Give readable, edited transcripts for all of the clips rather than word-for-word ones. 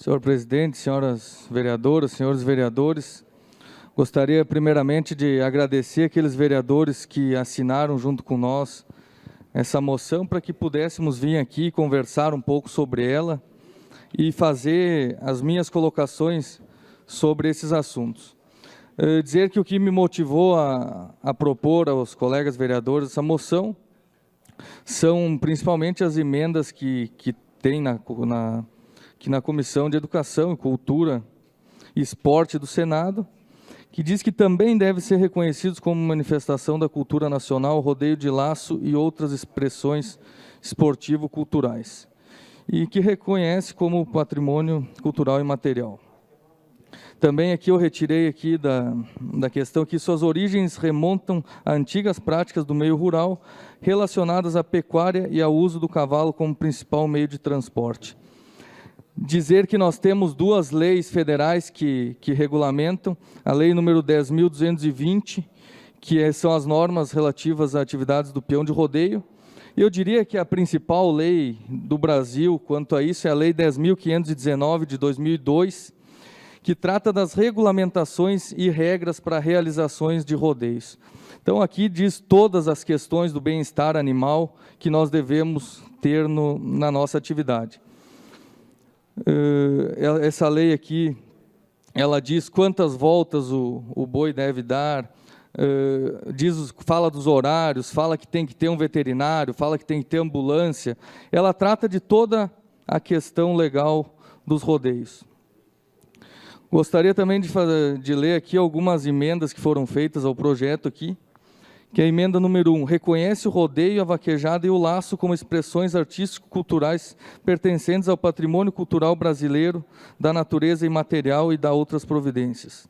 Senhor presidente, senhoras vereadoras, senhores vereadores, gostaria primeiramente de agradecer aqueles vereadores que assinaram junto com nós essa moção para que pudéssemos vir aqui conversar um pouco sobre ela e fazer as minhas colocações sobre esses assuntos. Dizer que o que me motivou a propor aos colegas vereadores essa moção são principalmente as emendas que tem na Comissão de Educação, Cultura e Esporte do Senado, que diz que também deve ser reconhecidos como manifestação da cultura nacional, rodeio de laço e outras expressões esportivo-culturais, e que reconhece como patrimônio cultural imaterial. Também aqui eu retirei aqui da questão que suas origens remontam a antigas práticas do meio rural relacionadas à pecuária e ao uso do cavalo como principal meio de transporte. Dizer que nós temos duas leis federais que regulamentam, a lei número 10.220, que são as normas relativas a atividades do peão de rodeio. Eu diria que a principal lei do Brasil quanto a isso é a lei 10.519 de 2002, que trata das regulamentações e regras para realizações de rodeios. Então, aqui diz todas as questões do bem-estar animal que nós devemos ter na nossa atividade. Essa lei aqui, ela diz quantas voltas o boi deve dar, fala dos horários, fala que tem que ter um veterinário, fala que tem que ter ambulância. Ela trata de toda a questão legal dos rodeios. Gostaria também de ler aqui algumas emendas que foram feitas ao projeto aqui, que é a emenda número 1, reconhece o rodeio, a vaquejada e o laço como expressões artístico-culturais pertencentes ao patrimônio cultural brasileiro, da natureza imaterial e da outras providências.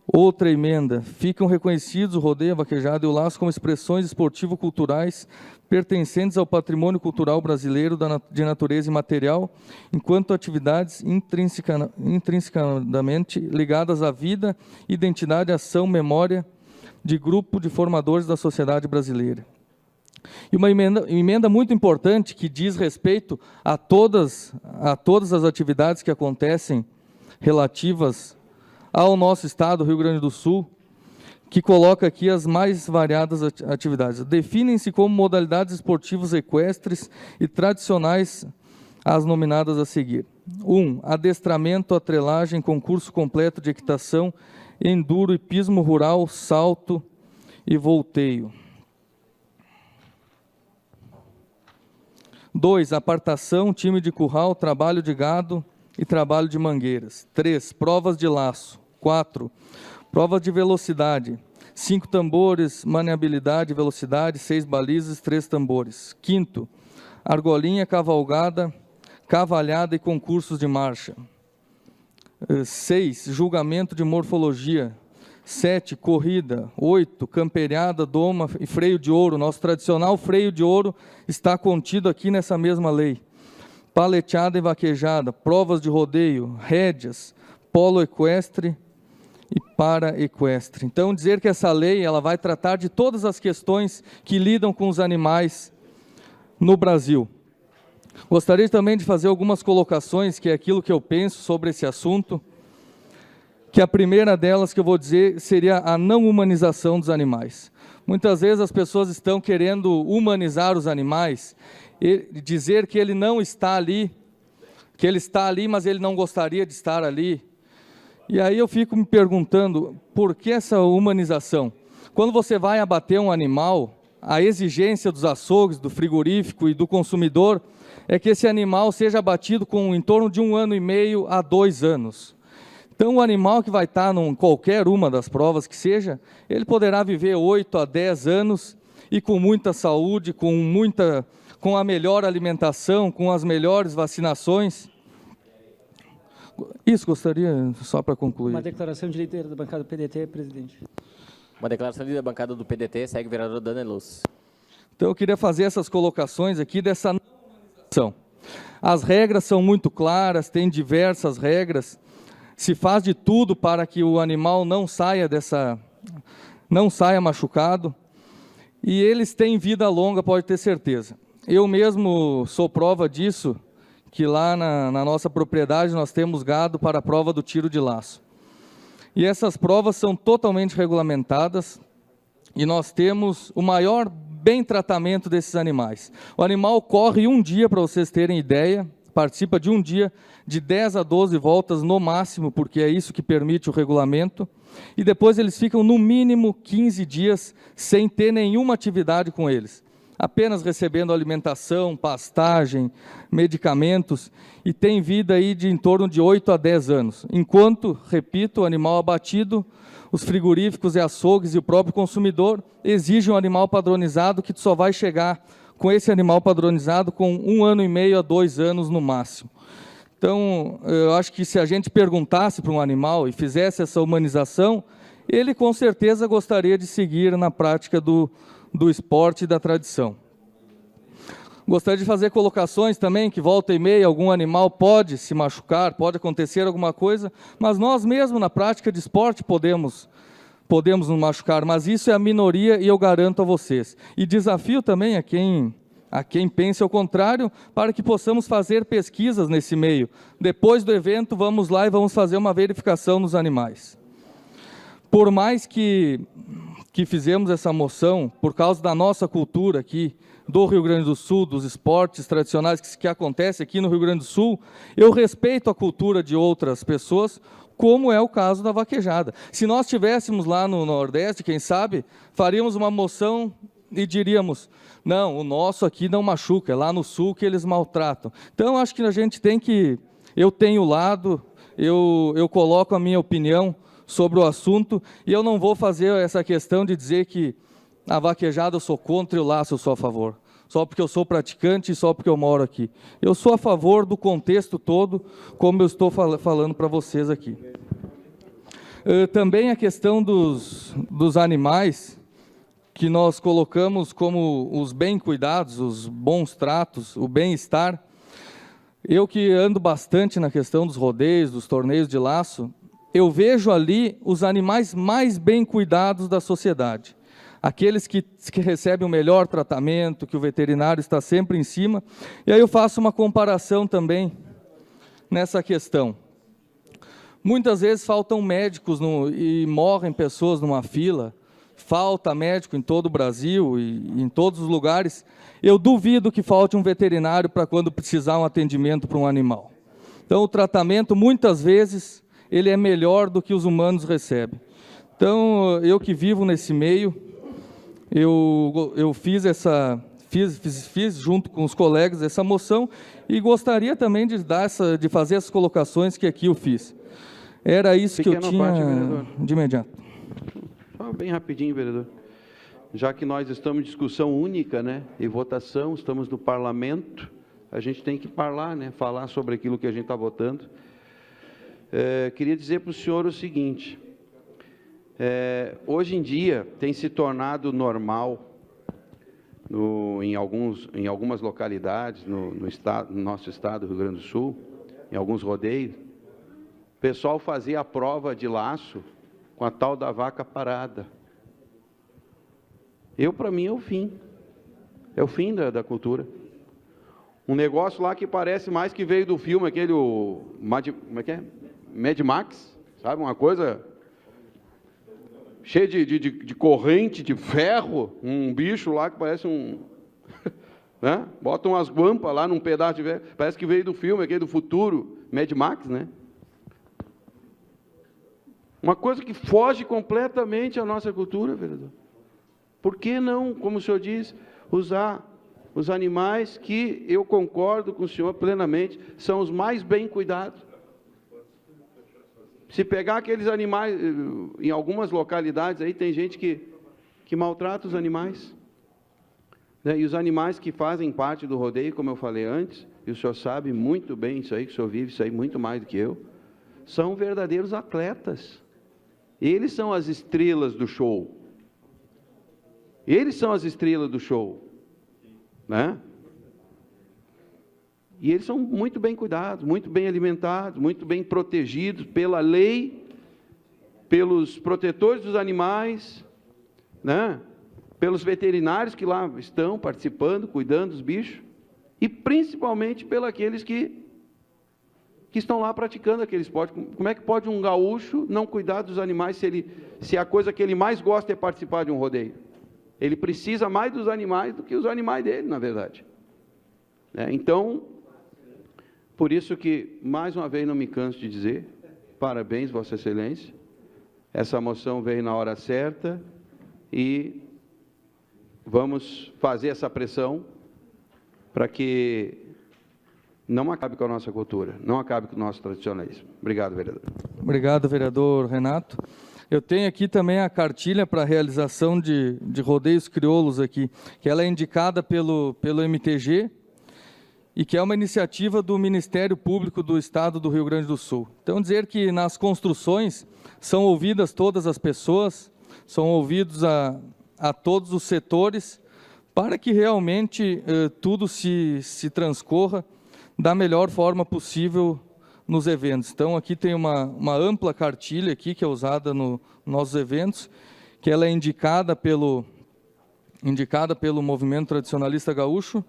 Outra emenda, ficam reconhecidos o rodeio, a vaquejada e o laço como expressões esportivo-culturais pertencentes ao patrimônio cultural brasileiro de natureza imaterial, enquanto atividades intrinsecamente ligadas à vida, identidade, ação, memória de grupo de formadores da sociedade brasileira. E uma emenda muito importante que diz respeito a todas as atividades que acontecem relativas ao nosso estado, Rio Grande do Sul, que coloca aqui as mais variadas atividades. Definem-se como modalidades esportivas equestres e tradicionais as nominadas a seguir. 1. Adestramento, atrelagem, concurso completo de equitação, enduro, hipismo rural, salto e volteio. 2. Apartação, time de curral, trabalho de gado e trabalho de mangueiras. 3. Provas de laço. 4. Provas de velocidade. 5 tambores, maniabilidade, velocidade, 6 balizas, 3 tambores. 5. Argolinha, cavalgada, cavalhada e concursos de marcha. 6. Julgamento de morfologia. 7. Corrida. 8. Camperiada, doma e freio de ouro. Nosso tradicional freio de ouro está contido aqui nessa mesma lei. Paleteada e vaquejada, provas de rodeio, rédeas, polo equestre e para-equestre. Então, dizer que essa lei ela vai tratar de todas as questões que lidam com os animais no Brasil. Gostaria também de fazer algumas colocações, que é aquilo que eu penso sobre esse assunto, que a primeira delas que eu vou dizer seria a não humanização dos animais. Muitas vezes as pessoas estão querendo humanizar os animais, e dizer que ele não está ali, que ele está ali, mas ele não gostaria de estar ali. E aí eu fico me perguntando, por que essa humanização? Quando você vai abater um animal, a exigência dos açougues, do frigorífico e do consumidor é que esse animal seja abatido com em torno de 1 ano e meio a 2 anos. Então, o animal que vai estar em qualquer uma das provas que seja, ele poderá viver 8 a 10 anos e com muita saúde, com a melhor alimentação, com as melhores vacinações. Isso, gostaria, só para concluir. Uma declaração de líder da bancada do PDT, presidente. Uma declaração de líder da bancada do PDT, segue o vereador Dani Luz. Então, eu queria fazer essas colocações aqui dessa não humanização. As regras são muito claras, tem diversas regras, se faz de tudo para que o animal não saia machucado, e eles têm vida longa, pode ter certeza. Eu mesmo sou prova disso, que lá na nossa propriedade nós temos gado para a prova do tiro de laço. E essas provas são totalmente regulamentadas e nós temos o maior bem tratamento desses animais. O animal corre um dia, para vocês terem ideia, participa de um dia de 10 a 12 voltas no máximo, porque é isso que permite o regulamento, e depois eles ficam no mínimo 15 dias sem ter nenhuma atividade com eles, apenas recebendo alimentação, pastagem, medicamentos, e tem vida aí de em torno de 8 a 10 anos. Enquanto, repito, o animal abatido, os frigoríficos e açougues e o próprio consumidor exigem um animal padronizado que só vai chegar com esse animal padronizado com 1 ano e meio a 2 anos no máximo. Então, eu acho que se a gente perguntasse para um animal e fizesse essa humanização, ele com certeza gostaria de seguir na prática do esporte e da tradição. Gostaria de fazer colocações também, que volta e meia algum animal pode se machucar, pode acontecer alguma coisa, mas nós mesmos na prática de esporte podemos nos machucar, mas isso é a minoria e eu garanto a vocês. E desafio também a quem pense ao contrário, para que possamos fazer pesquisas nesse meio. Depois do evento, vamos lá e vamos fazer uma verificação nos animais. Por mais que fizemos essa moção, por causa da nossa cultura aqui, do Rio Grande do Sul, dos esportes tradicionais que acontecem aqui no Rio Grande do Sul, eu respeito a cultura de outras pessoas, como é o caso da vaquejada. Se nós estivéssemos lá no Nordeste, quem sabe, faríamos uma moção e diríamos, não, o nosso aqui não machuca, é lá no Sul que eles maltratam. Então, acho que a gente tem que, eu tenho lado, eu coloco a minha opinião sobre o assunto, e eu não vou fazer essa questão de dizer que a vaquejada eu sou contra e o laço eu sou a favor, só porque eu sou praticante e só porque eu moro aqui. Eu sou a favor do contexto todo, como eu estou falando para vocês aqui. Também a questão dos animais, que nós colocamos como os bem cuidados, os bons tratos, o bem-estar. Eu que ando bastante na questão dos rodeios, dos torneios de laço, eu vejo ali os animais mais bem cuidados da sociedade. Aqueles que recebem o melhor tratamento, que o veterinário está sempre em cima. E aí eu faço uma comparação também nessa questão. Muitas vezes faltam médicos e morrem pessoas numa fila, falta médico em todo o Brasil e em todos os lugares. Eu duvido que falte um veterinário para quando precisar um atendimento para um animal. Então o tratamento, muitas vezes, ele é melhor do que os humanos recebem. Então, eu que vivo nesse meio, eu fiz junto com os colegas essa moção e gostaria também de fazer essas colocações que aqui eu fiz. Era isso que eu tinha de imediato. Só bem rapidinho, vereador. Já que nós estamos em discussão única, né, e votação, estamos no parlamento, a gente tem que falar, né, falar sobre aquilo que a gente está votando. Queria dizer para o senhor o seguinte, hoje em dia tem se tornado normal, em algumas localidades, no nosso estado, Rio Grande do Sul, em alguns rodeios, o pessoal fazia a prova de laço com a tal da vaca parada. Para mim, é o fim da cultura. Um negócio lá que parece mais que veio do filme, aquele, como é que é? Mad Max, sabe, uma coisa cheia de corrente, de ferro, um bicho lá que parece né? Botam umas guampas lá num pedaço de ferro, parece que veio do filme, aquele do futuro, Mad Max, né? Uma coisa que foge completamente à nossa cultura, vereador. Por que não, como o senhor diz, usar os animais que, eu concordo com o senhor plenamente, são os mais bem cuidados? Se pegar aqueles animais, em algumas localidades aí tem gente que maltrata os animais, né? E os animais que fazem parte do rodeio, como eu falei antes, e o senhor sabe muito bem isso aí, que o senhor vive isso aí muito mais do que eu, são verdadeiros atletas. Eles são as estrelas do show. Eles são as estrelas do show, né? E eles são muito bem cuidados, muito bem alimentados, muito bem protegidos pela lei, pelos protetores dos animais, né? Pelos veterinários que lá estão participando, cuidando dos bichos. e principalmente pelos que estão lá praticando aquele esporte. Como é que pode um gaúcho não cuidar dos animais se a coisa que ele mais gosta é participar de um rodeio? Ele precisa mais dos animais do que os animais dele, na verdade. Então, por isso que, mais uma vez, não me canso de dizer, parabéns, Vossa Excelência, essa moção veio na hora certa e vamos fazer essa pressão para que não acabe com a nossa cultura, não acabe com o nosso tradicionalismo. Obrigado, vereador. Obrigado, vereador Renato. Eu tenho aqui também a cartilha para a realização de rodeios crioulos aqui, que ela é indicada pelo MTG e que é uma iniciativa do Ministério Público do Estado do Rio Grande do Sul. Então, dizer que nas construções são ouvidas todas as pessoas, são ouvidos a todos os setores, para que realmente tudo se transcorra da melhor forma possível nos eventos. Então, aqui tem uma ampla cartilha aqui, que é usada nos nossos eventos, que ela é indicada pelo Movimento Tradicionalista Gaúcho,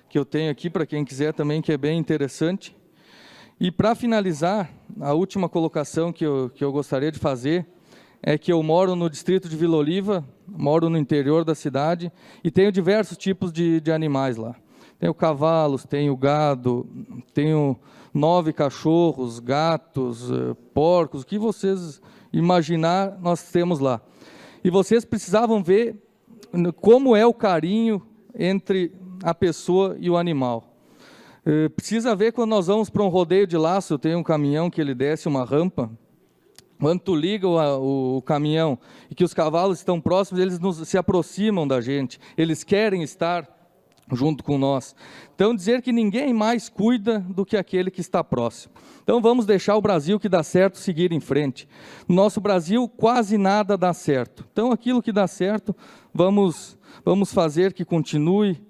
que eu tenho aqui para quem quiser também, que é bem interessante. E, para finalizar, a última colocação que eu gostaria de fazer é que eu moro no distrito de Vila Oliva, moro no interior da cidade, e tenho diversos tipos de animais lá. Tenho cavalos, tenho gado, tenho 9 cachorros, gatos, porcos, o que vocês imaginar, nós temos lá. E vocês precisavam ver como é o carinho entre a pessoa e o animal. Precisa ver quando nós vamos para um rodeio de laço, eu tenho um caminhão que ele desce uma rampa, quando tu liga o caminhão e que os cavalos estão próximos, eles se aproximam da gente, eles querem estar junto com nós. Então, dizer que ninguém mais cuida do que aquele que está próximo. Então, vamos deixar o Brasil que dá certo seguir em frente. No nosso Brasil, quase nada dá certo. Então, aquilo que dá certo, vamos fazer que continue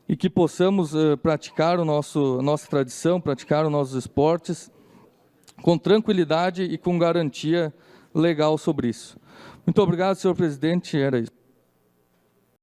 e que possamos praticar a nossa tradição, praticar os nossos esportes com tranquilidade e com garantia legal sobre isso. Muito obrigado, senhor presidente, era isso.